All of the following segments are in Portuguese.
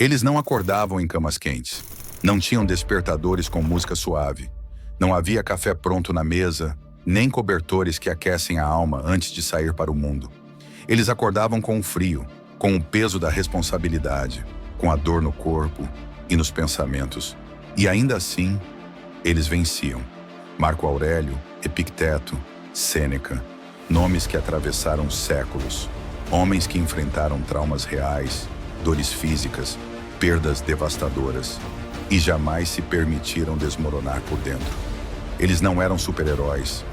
Eles não acordavam em camas quentes. Não tinham despertadores com música suave. Não havia café pronto na mesa, nem cobertores que aquecem a alma antes de sair para o mundo. Eles acordavam com o frio, com o peso da responsabilidade, com a dor no corpo e nos pensamentos. E ainda assim, eles venciam. Marco Aurélio, Epicteto, Sêneca, nomes que atravessaram séculos, homens que enfrentaram traumas reais, dores físicas, perdas devastadoras e jamais se permitiram desmoronar por dentro. Eles não eram super-heróis,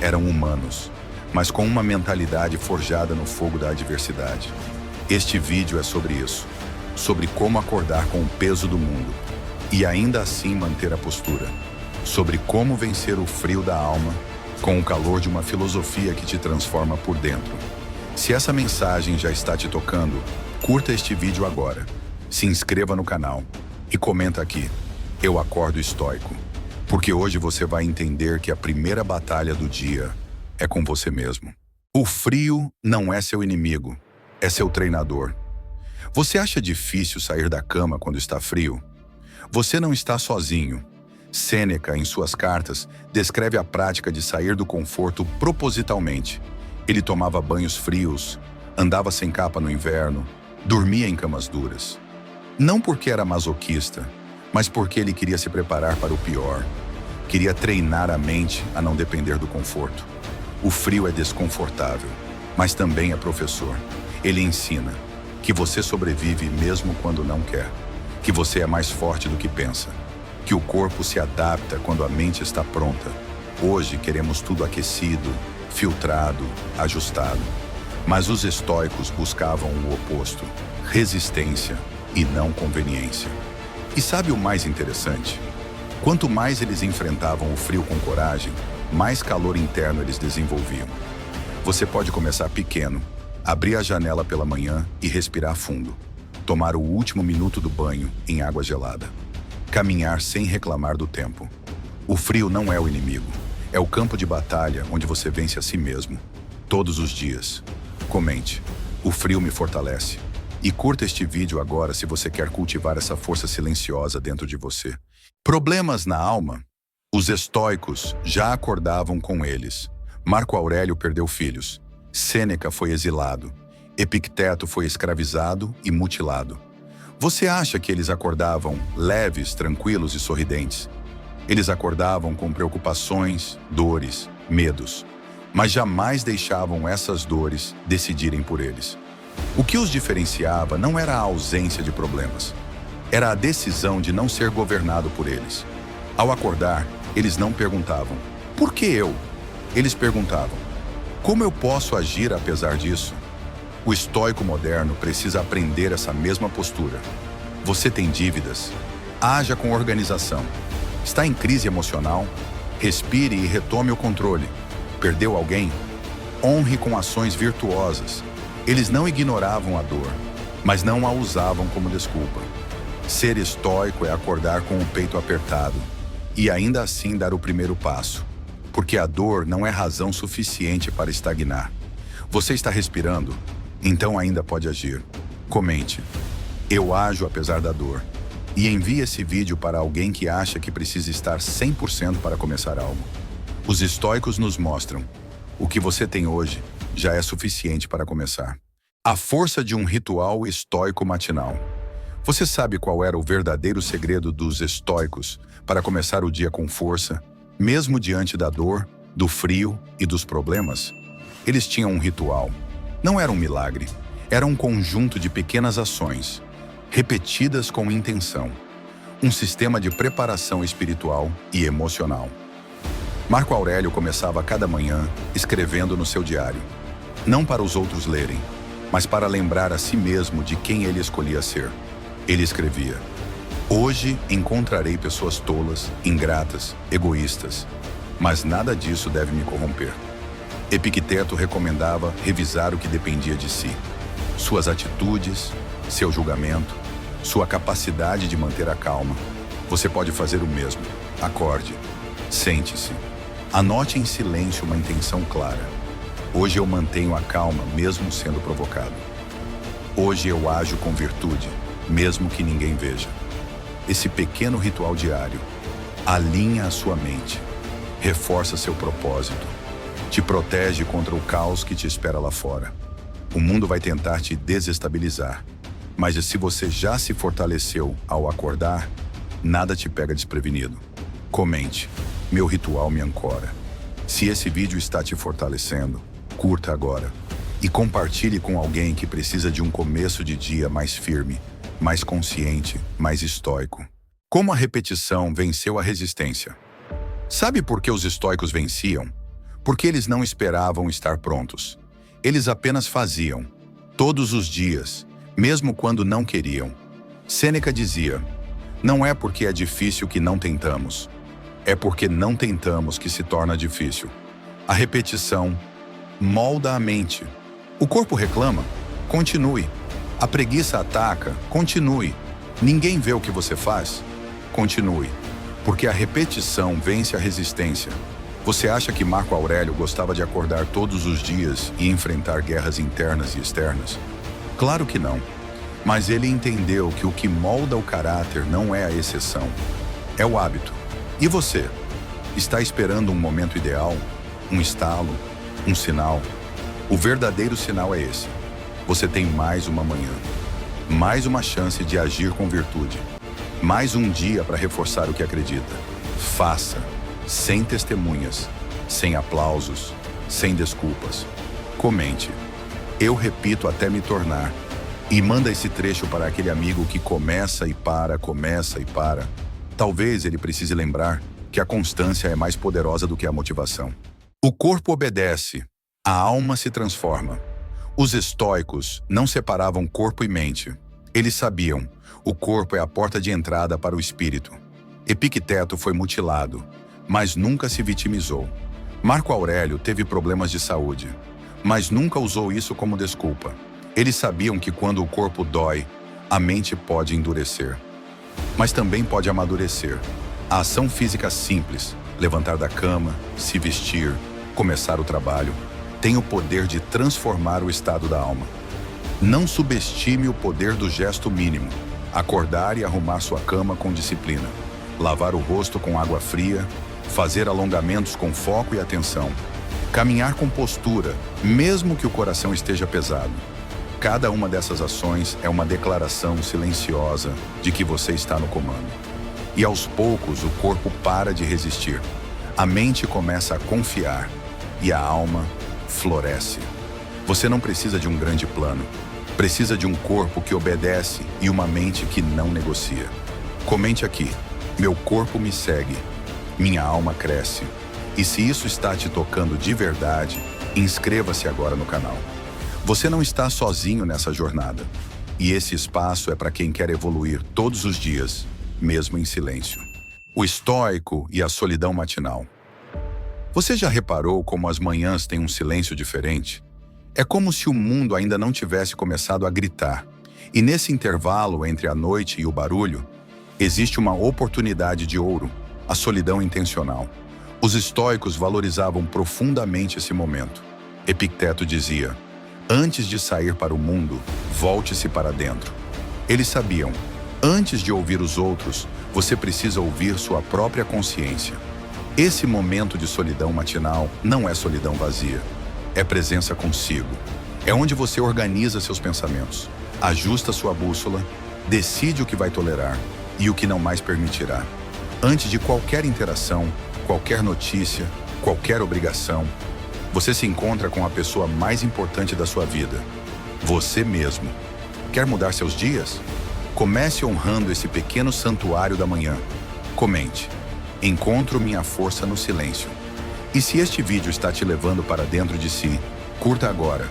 eram humanos, mas com uma mentalidade forjada no fogo da adversidade. Este vídeo é sobre isso, sobre como acordar com o peso do mundo e ainda assim manter a postura, sobre como vencer o frio da alma com o calor de uma filosofia que te transforma por dentro. Se essa mensagem já está te tocando, curta este vídeo agora, se inscreva no canal e comenta aqui, eu acordo estoico, porque hoje você vai entender que a primeira batalha do dia é com você mesmo. O frio não é seu inimigo, é seu treinador. Você acha difícil sair da cama quando está frio? Você não está sozinho. Sêneca, em suas cartas, descreve a prática de sair do conforto propositalmente. Ele tomava banhos frios, andava sem capa no inverno, dormia em camas duras. Não porque era masoquista, mas porque ele queria se preparar para o pior. Queria treinar a mente a não depender do conforto. O frio é desconfortável, mas também é professor. Ele ensina que você sobrevive mesmo quando não quer, que você é mais forte do que pensa, que o corpo se adapta quando a mente está pronta. Hoje queremos tudo aquecido, filtrado, ajustado. Mas os estoicos buscavam o oposto, resistência e não conveniência. E sabe o mais interessante? Quanto mais eles enfrentavam o frio com coragem, mais calor interno eles desenvolviam. Você pode começar pequeno, abrir a janela pela manhã e respirar fundo. Tomar o último minuto do banho em água gelada. Caminhar sem reclamar do tempo. O frio não é o inimigo. É o campo de batalha onde você vence a si mesmo. Todos os dias. Comente. O frio me fortalece. E curta este vídeo agora se você quer cultivar essa força silenciosa dentro de você. Problemas na alma? Os estoicos já acordavam com eles. Marco Aurélio perdeu filhos. Sêneca foi exilado. Epicteto foi escravizado e mutilado. Você acha que eles acordavam leves, tranquilos e sorridentes? Eles acordavam com preocupações, dores, medos, mas jamais deixavam essas dores decidirem por eles. O que os diferenciava não era a ausência de problemas, era a decisão de não ser governado por eles. Ao acordar, eles não perguntavam, por que eu? Eles perguntavam, como eu posso agir apesar disso? O estoico moderno precisa aprender essa mesma postura. Você tem dívidas? Haja com organização. Está em crise emocional? Respire e retome o controle. Perdeu alguém? Honre com ações virtuosas. Eles não ignoravam a dor, mas não a usavam como desculpa. Ser estoico é acordar com o peito apertado e ainda assim dar o primeiro passo, porque a dor não é razão suficiente para estagnar. Você está respirando? Então ainda pode agir. Comente. Eu ajo apesar da dor. E envie esse vídeo para alguém que acha que precisa estar 100% para começar algo. Os estoicos nos mostram. O que você tem hoje já é suficiente para começar. A força de um ritual estoico matinal. Você sabe qual era o verdadeiro segredo dos estoicos para começar o dia com força, mesmo diante da dor, do frio e dos problemas? Eles tinham um ritual. Não era um milagre, era um conjunto de pequenas ações, repetidas com intenção. Um sistema de preparação espiritual e emocional. Marco Aurélio começava cada manhã escrevendo no seu diário. Não para os outros lerem, mas para lembrar a si mesmo de quem ele escolhia ser. Ele escrevia, hoje encontrarei pessoas tolas, ingratas, egoístas, mas nada disso deve me corromper. Epicteto recomendava revisar o que dependia de si. Suas atitudes, seu julgamento, sua capacidade de manter a calma. Você pode fazer o mesmo. Acorde. Sente-se. Anote em silêncio uma intenção clara. Hoje eu mantenho a calma mesmo sendo provocado. Hoje eu ajo com virtude, mesmo que ninguém veja. Esse pequeno ritual diário alinha a sua mente, reforça seu propósito, te protege contra o caos que te espera lá fora. O mundo vai tentar te desestabilizar, mas se você já se fortaleceu ao acordar, nada te pega desprevenido. Comente, meu ritual me ancora. Se esse vídeo está te fortalecendo, curta agora e compartilhe com alguém que precisa de um começo de dia mais firme, mais consciente, mais estoico. Como a repetição venceu a resistência? Sabe por que os estoicos venciam? Porque eles não esperavam estar prontos. Eles apenas faziam, todos os dias, mesmo quando não queriam. Sêneca dizia: não é porque é difícil que não tentamos, é porque não tentamos que se torna difícil. A repetição molda a mente. O corpo reclama? Continue. A preguiça ataca? Continue. Ninguém vê o que você faz? Continue. Porque a repetição vence a resistência. Você acha que Marco Aurélio gostava de acordar todos os dias e enfrentar guerras internas e externas? Claro que não. Mas ele entendeu que o que molda o caráter não é a exceção, é o hábito. E você? Está esperando um momento ideal? Um estalo? Um sinal? O verdadeiro sinal é esse. Você tem mais uma manhã, mais uma chance de agir com virtude, mais um dia para reforçar o que acredita. Faça, sem testemunhas, sem aplausos, sem desculpas. Comente. Eu repito até me tornar. E manda esse trecho para aquele amigo que começa e para, começa e para. Talvez ele precise lembrar que a constância é mais poderosa do que a motivação. O corpo obedece, a alma se transforma. Os estoicos não separavam corpo e mente. Eles sabiam, o corpo é a porta de entrada para o espírito. Epicteto foi mutilado, mas nunca se vitimizou. Marco Aurélio teve problemas de saúde, mas nunca usou isso como desculpa. Eles sabiam que quando o corpo dói, a mente pode endurecer, mas também pode amadurecer. A ação física simples, levantar da cama, se vestir, começar o trabalho, tem o poder de transformar o estado da alma. Não subestime o poder do gesto mínimo. Acordar e arrumar sua cama com disciplina. Lavar o rosto com água fria, fazer alongamentos com foco e atenção. Caminhar com postura, mesmo que o coração esteja pesado. Cada uma dessas ações é uma declaração silenciosa de que você está no comando. E aos poucos o corpo para de resistir. A mente começa a confiar e a alma floresce. Você não precisa de um grande plano. Precisa de um corpo que obedece e uma mente que não negocia. Comente aqui. Meu corpo me segue. Minha alma cresce. E se isso está te tocando de verdade, inscreva-se agora no canal. Você não está sozinho nessa jornada. E esse espaço é para quem quer evoluir todos os dias, mesmo em silêncio. O estoico e a solidão matinal. Você já reparou como as manhãs têm um silêncio diferente? É como se o mundo ainda não tivesse começado a gritar. E nesse intervalo entre a noite e o barulho, existe uma oportunidade de ouro, a solidão intencional. Os estoicos valorizavam profundamente esse momento. Epicteto dizia: antes de sair para o mundo, volte-se para dentro. Eles sabiam, antes de ouvir os outros, você precisa ouvir sua própria consciência. Esse momento de solidão matinal não é solidão vazia, é presença consigo. É onde você organiza seus pensamentos, ajusta sua bússola, decide o que vai tolerar e o que não mais permitirá. Antes de qualquer interação, qualquer notícia, qualquer obrigação, você se encontra com a pessoa mais importante da sua vida, você mesmo. Quer mudar seus dias? Comece honrando esse pequeno santuário da manhã. Comente: encontro minha força no silêncio. E se este vídeo está te levando para dentro de si, curta agora.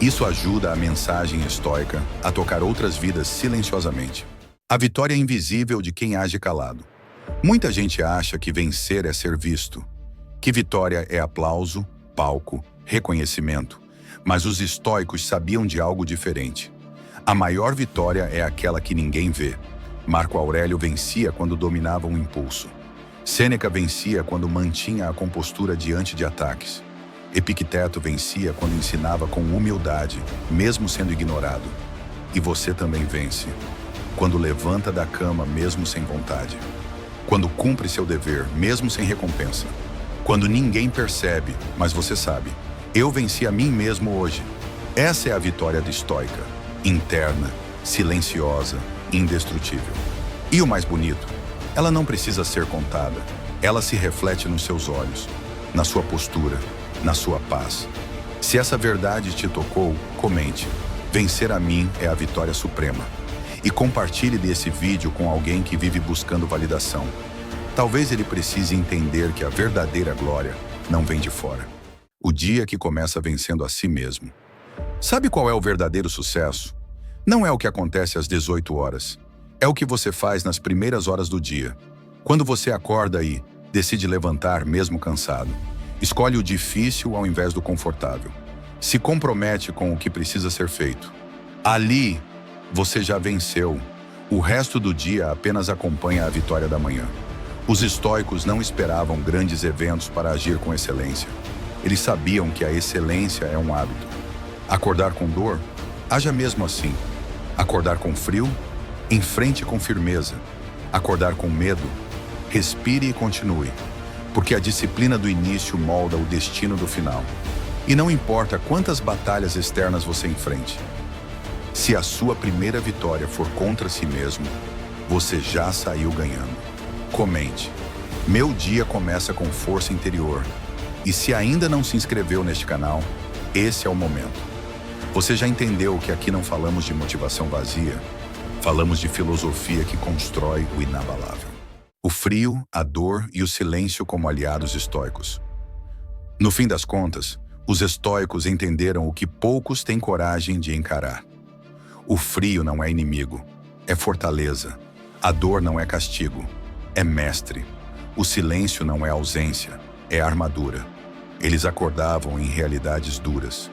Isso ajuda a mensagem estoica a tocar outras vidas silenciosamente. A vitória invisível de quem age calado. Muita gente acha que vencer é ser visto, que vitória é aplauso, palco, reconhecimento. Mas os estoicos sabiam de algo diferente. A maior vitória é aquela que ninguém vê. Marco Aurélio vencia quando dominava um impulso. Sêneca vencia quando mantinha a compostura diante de ataques. Epicteto vencia quando ensinava com humildade, mesmo sendo ignorado. E você também vence quando levanta da cama mesmo sem vontade, quando cumpre seu dever mesmo sem recompensa, quando ninguém percebe, mas você sabe, eu venci a mim mesmo hoje. Essa é a vitória do estoica, interna, silenciosa, indestrutível. E o mais bonito, ela não precisa ser contada, ela se reflete nos seus olhos, na sua postura, na sua paz. Se essa verdade te tocou, comente. Vencer a mim é a vitória suprema. E compartilhe desse vídeo com alguém que vive buscando validação. Talvez ele precise entender que a verdadeira glória não vem de fora. O dia que começa vencendo a si mesmo. Sabe qual é o verdadeiro sucesso? Não é o que acontece às 18 horas. É o que você faz nas primeiras horas do dia. Quando você acorda e decide levantar mesmo cansado. Escolhe o difícil ao invés do confortável. Se compromete com o que precisa ser feito. Ali, você já venceu. O resto do dia apenas acompanha a vitória da manhã. Os estoicos não esperavam grandes eventos para agir com excelência. Eles sabiam que a excelência é um hábito. Acordar com dor? Haja mesmo assim. Acordar com frio? Enfrente com firmeza. Acordar com medo? Respire e continue. Porque a disciplina do início molda o destino do final. E não importa quantas batalhas externas você enfrente. Se a sua primeira vitória for contra si mesmo, você já saiu ganhando. Comente. Meu dia começa com força interior. E se ainda não se inscreveu neste canal, esse é o momento. Você já entendeu que aqui não falamos de motivação vazia? Falamos de filosofia que constrói o inabalável. O frio, a dor e o silêncio como aliados estoicos. No fim das contas, os estoicos entenderam o que poucos têm coragem de encarar. O frio não é inimigo, é fortaleza. A dor não é castigo, é mestre. O silêncio não é ausência, é armadura. Eles acordavam em realidades duras,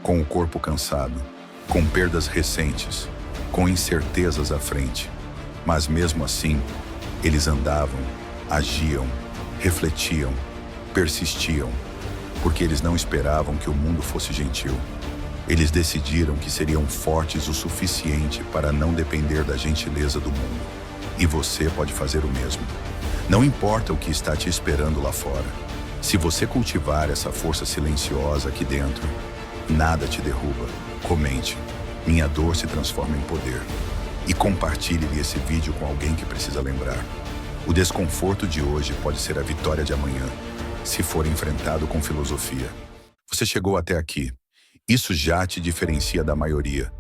com o corpo cansado, com perdas recentes, com incertezas à frente. Mas mesmo assim, eles andavam, agiam, refletiam, persistiam, porque eles não esperavam que o mundo fosse gentil. Eles decidiram que seriam fortes o suficiente para não depender da gentileza do mundo. E você pode fazer o mesmo. Não importa o que está te esperando lá fora. Se você cultivar essa força silenciosa aqui dentro, nada te derruba. Comente. Minha dor se transforma em poder. E compartilhe esse vídeo com alguém que precisa lembrar. O desconforto de hoje pode ser a vitória de amanhã, se for enfrentado com filosofia. Você chegou até aqui. Isso já te diferencia da maioria.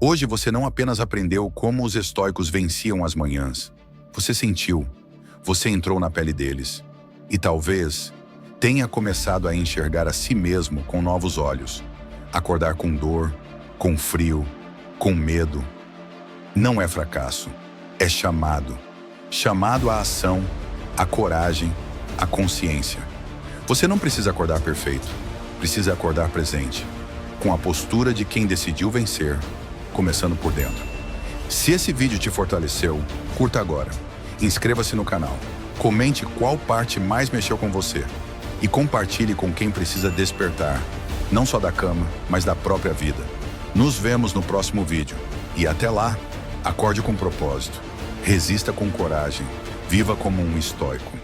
Hoje você não apenas aprendeu como os estoicos venciam as manhãs. Você sentiu. Você entrou na pele deles. E talvez tenha começado a enxergar a si mesmo com novos olhos. Acordar com dor, com frio, com medo. Não é fracasso, é chamado. Chamado à ação, à coragem, à consciência. Você não precisa acordar perfeito, precisa acordar presente, com a postura de quem decidiu vencer, começando por dentro. Se esse vídeo te fortaleceu, curta agora. Inscreva-se no canal, comente qual parte mais mexeu com você e compartilhe com quem precisa despertar, não só da cama, mas da própria vida. Nos vemos no próximo vídeo e até lá, acorde com propósito, resista com coragem, viva como um estoico.